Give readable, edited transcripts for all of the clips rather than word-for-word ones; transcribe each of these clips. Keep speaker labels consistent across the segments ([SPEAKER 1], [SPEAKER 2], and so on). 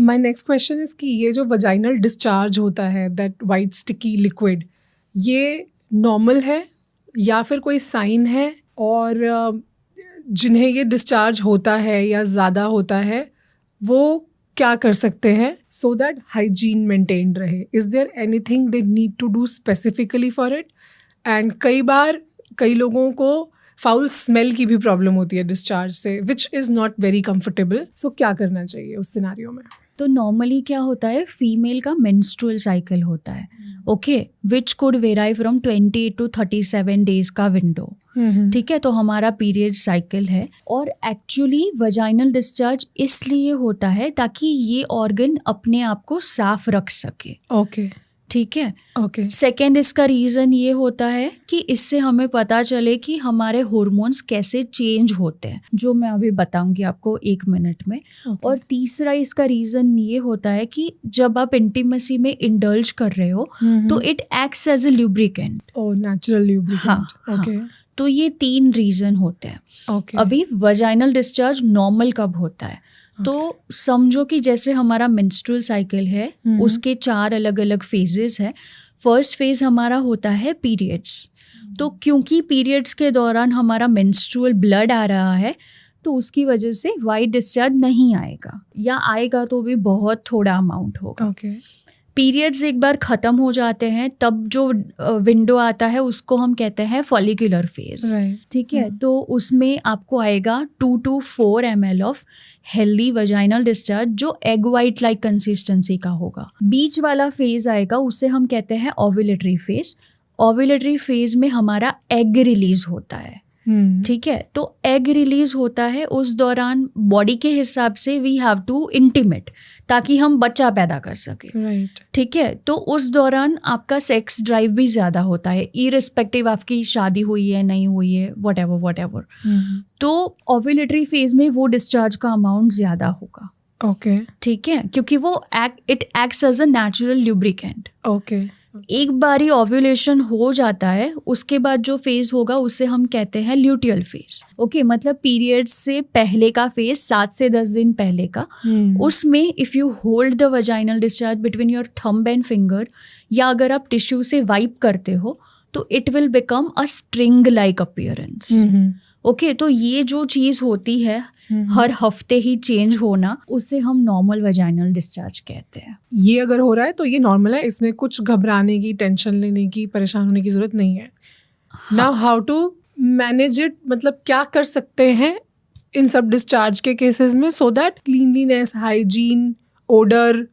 [SPEAKER 1] My next question is कि ये जो वजाइनल डिस्चार्ज होता है, दैट वाइट स्टिकी लिक्विड, ये नॉर्मल है या फिर कोई साइन है? और जिन्हें ये डिस्चार्ज होता है या ज़्यादा होता है वो क्या कर सकते हैं सो दैट हाइजीन मेंटेन्ड रहे? Is there anything they need to do specifically for it? And कई बार कई लोगों को फाउल स्मेल की भी प्रॉब्लम होती है डिस्चार्ज से, which is not very comfortable. So क्या करना चाहिए उस सिनारियो में?
[SPEAKER 2] तो नॉर्मली क्या होता है, फीमेल का मेंस्ट्रुअल साइकिल होता है, okay, which could वेराई from 20 to 37 days का विंडो. ठीक है, तो हमारा पीरियड साइकिल है. और एक्चुअली वजाइनल डिस्चार्ज इसलिए होता है ताकि ये ऑर्गन अपने आप को साफ रख सके.
[SPEAKER 1] ओके.
[SPEAKER 2] ठीक है.
[SPEAKER 1] ओके.
[SPEAKER 2] सेकेंड इसका रीज़न ये होता है कि इससे हमें पता चले कि हमारे हार्मोन्स कैसे चेंज होते हैं, जो मैं अभी बताऊंगी आपको 1 मिनट में. और तीसरा इसका रीज़न ये होता है कि जब आप इंटीमेसी में इंडल्ज कर रहे हो तो it acts as a lubricant.
[SPEAKER 1] Oh, natural lubricant. Okay.
[SPEAKER 2] तो ये 3 रीज़न होते हैं.
[SPEAKER 1] ओके.
[SPEAKER 2] अभी वजाइनल डिस्चार्ज नॉर्मल कब होता है? तो समझो कि जैसे हमारा मेंस्ट्रुअल साइकिल है, उसके 4 अलग अलग फेजेस है. फर्स्ट फेज हमारा होता है पीरियड्स. तो क्योंकि पीरियड्स के दौरान हमारा मेंस्ट्रुअल ब्लड आ रहा है तो उसकी वजह से वाइट डिस्चार्ज नहीं आएगा, या आएगा तो भी बहुत थोड़ा अमाउंट होगा.
[SPEAKER 1] ओके.
[SPEAKER 2] पीरियड्स एक बार ख़त्म हो जाते हैं तब जो विंडो आता है उसको हम कहते हैं फॉलिकुलर फेज. ठीक है. तो उसमें आपको आएगा 2 to 4 ml of healthy vaginal discharge जो एग वाइट लाइक कंसिस्टेंसी का होगा. बीच वाला फेज आएगा, उसे हम कहते हैं ओव्यूलेटरी फेज. ओव्यूलेटरी फेज में हमारा एग रिलीज होता है. ठीक है. तो एग रिलीज होता है, उस दौरान बॉडी के हिसाब से वी हैव टू इंटीमेट ताकि हम बच्चा पैदा कर सके.
[SPEAKER 1] राइट.
[SPEAKER 2] ठीक है. तो उस दौरान आपका सेक्स ड्राइव भी ज़्यादा होता है, इररिस्पेक्टिव आपकी शादी हुई है नहीं हुई है, व्हाटएवर. तो ओव्यूलेटरी फेज में वो डिस्चार्ज का अमाउंट ज़्यादा होगा.
[SPEAKER 1] ओके.
[SPEAKER 2] ठीक है, क्योंकि वो it acts as a natural lubricant.
[SPEAKER 1] Okay.
[SPEAKER 2] एक बारी ओव्यूलेशन हो जाता है, उसके बाद जो फेज होगा उसे हम कहते हैं ल्यूटियल फेज. ओके, मतलब पीरियड्स से पहले का फेज, 7 से 10 दिन पहले का. उसमें if you hold the vaginal discharge between your thumb and finger, या अगर आप टिश्यू से वाइप करते हो तो it will become a string like appearance. Okay. तो ये जो चीज़ होती है हर हफ्ते ही चेंज होना, उसे हम नॉर्मल वजाइनल डिस्चार्ज कहते हैं.
[SPEAKER 1] ये अगर हो रहा है तो ये नॉर्मल है, इसमें कुछ घबराने की, टेंशन लेने की, परेशान होने की ज़रूरत नहीं है. Now how to manage it, मतलब क्या कर सकते हैं इन सब डिस्चार्ज के केसेस में so that cleanliness, hygiene, odour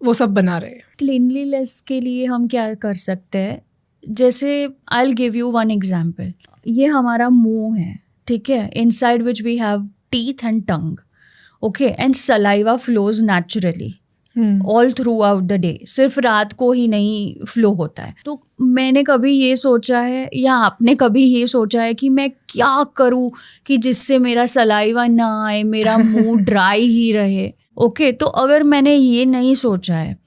[SPEAKER 1] वो सब बना रहे?
[SPEAKER 2] क्लीनलीनेस के लिए हम क्या कर सकते हैं, जैसे I will give you 1 example. ये हमारा मुंह है, ठीक है, inside which we have teeth and tongue, okay, and saliva flows naturally all throughout the day. सिर्फ रात को ही नहीं फ्लो होता है. तो मैंने कभी ये सोचा है, या आपने कभी ये सोचा है कि मैं क्या करूं कि जिससे मेरा सलाइवा ना आए, मेरा मुंह ड्राई ही रहे? ओके. तो अगर मैंने ये नहीं सोचा है,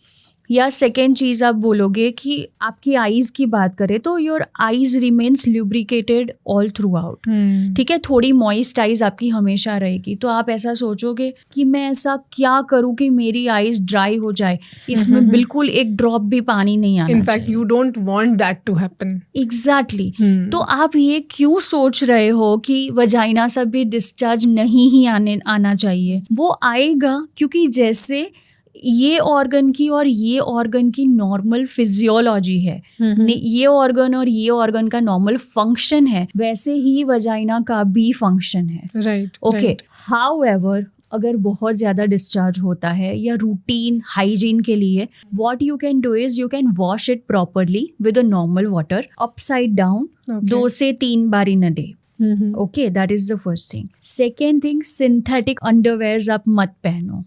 [SPEAKER 2] या सेकेंड चीज़ आप बोलोगे कि आपकी आईज की बात करें तो your eyes remains lubricated all throughout. ठीक है, थोड़ी मॉइस्ट आईज आपकी हमेशा रहेगी. तो आप ऐसा सोचोगे कि मैं ऐसा क्या करूं कि मेरी आईज ड्राई हो जाए, इसमें बिल्कुल एक ड्रॉप भी पानी नहीं आना चाहिए.
[SPEAKER 1] In fact you don't want that to happen.
[SPEAKER 2] Exactly. तो आप ये क्यों सोच रहे हो कि वजाइना से भी डिस्चार्ज नहीं ही आना चाहिए? वो आएगा क्योंकि जैसे ये ऑर्गन की और ये ऑर्गन की नॉर्मल फिजियोलॉजी है, ये ऑर्गन और ये ऑर्गन का नॉर्मल फंक्शन है, वैसे ही वजाइना का भी फंक्शन है.
[SPEAKER 1] राइट.
[SPEAKER 2] ओके. हाउएवर, अगर बहुत ज़्यादा डिस्चार्ज होता है या रूटीन हाइजीन के लिए, what you can do is you can wash it properly with a normal water upside down 2 से 3 बार in a day. Okay, that is the first thing. Second thing, synthetic underwears आप मत पहनो.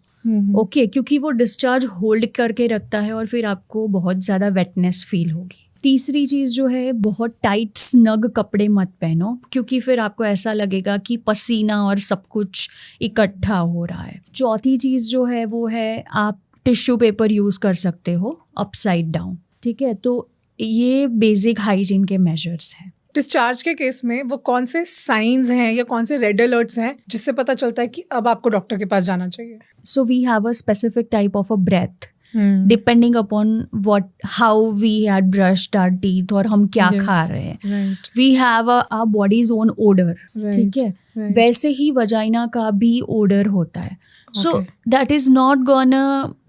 [SPEAKER 2] Okay, क्योंकि वो discharge hold करके रखता है और फिर आपको बहुत ज़्यादा वेटनेस फील होगी. तीसरी चीज़ जो है, बहुत टाइट स्नग कपड़े मत पहनो, क्योंकि फिर आपको ऐसा लगेगा कि पसीना और सब कुछ इकट्ठा हो रहा है. चौथी चीज़ जो है वो है, आप टिश्यू पेपर यूज़ कर सकते हो अपसाइड डाउन. ठीक है. तो ये बेसिक हाइजीन के मेजर्स हैं.
[SPEAKER 1] डिस्चार्ज के केस में वो कौन से साइंस हैं या कौन से रेड अलर्ट्स हैं जिससे पता चलता है कि अब आपको डॉक्टर के पास जाना चाहिए?
[SPEAKER 2] So we have a specific type of a breath depending upon how we had brushed our teeth और हम क्या
[SPEAKER 1] Yes,
[SPEAKER 2] खा रहे हैं.
[SPEAKER 1] right.
[SPEAKER 2] We have our body's own odor.
[SPEAKER 1] Right,
[SPEAKER 2] ठीक है.
[SPEAKER 1] right.
[SPEAKER 2] वैसे ही वजाइना का भी odor होता है. So
[SPEAKER 1] Okay.
[SPEAKER 2] that is not gonna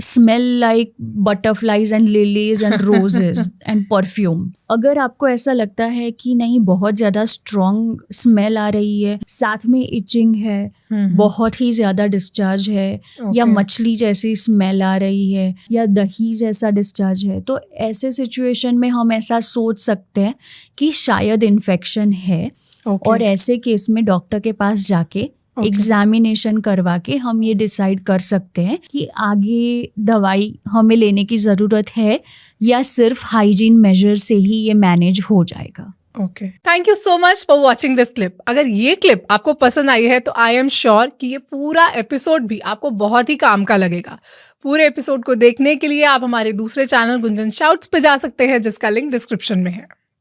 [SPEAKER 2] smell like butterflies and lilies and roses and perfume. अगर आपको ऐसा लगता है कि नहीं बहुत ज़्यादा strong smell आ रही है, साथ में itching है, बहुत ही ज़्यादा discharge है, या
[SPEAKER 1] Okay.
[SPEAKER 2] मछली जैसी smell आ रही है, या दही जैसा discharge है, तो ऐसे situation में हम ऐसा सोच सकते हैं कि शायद infection है.
[SPEAKER 1] Okay.
[SPEAKER 2] और ऐसे केस में डॉक्टर के पास जाके एग्जामिनेशन करवा के हम ये डिसाइड कर सकते हैं कि आगे दवाई हमें लेने की ज़रूरत है या सिर्फ हाइजीन मेजर से ही ये मैनेज हो जाएगा.
[SPEAKER 1] Okay, thank you so much for watching this clip. अगर ये क्लिप आपको पसंद आई है तो आई एम श्योर कि ये पूरा एपिसोड भी आपको बहुत ही काम का लगेगा. पूरे एपिसोड को देखने के लिए आप हमारे दूसरे चैनल गुंजन शाउट्स पे जा सकते हैं जिसका लिंक डिस्क्रिप्शन में है.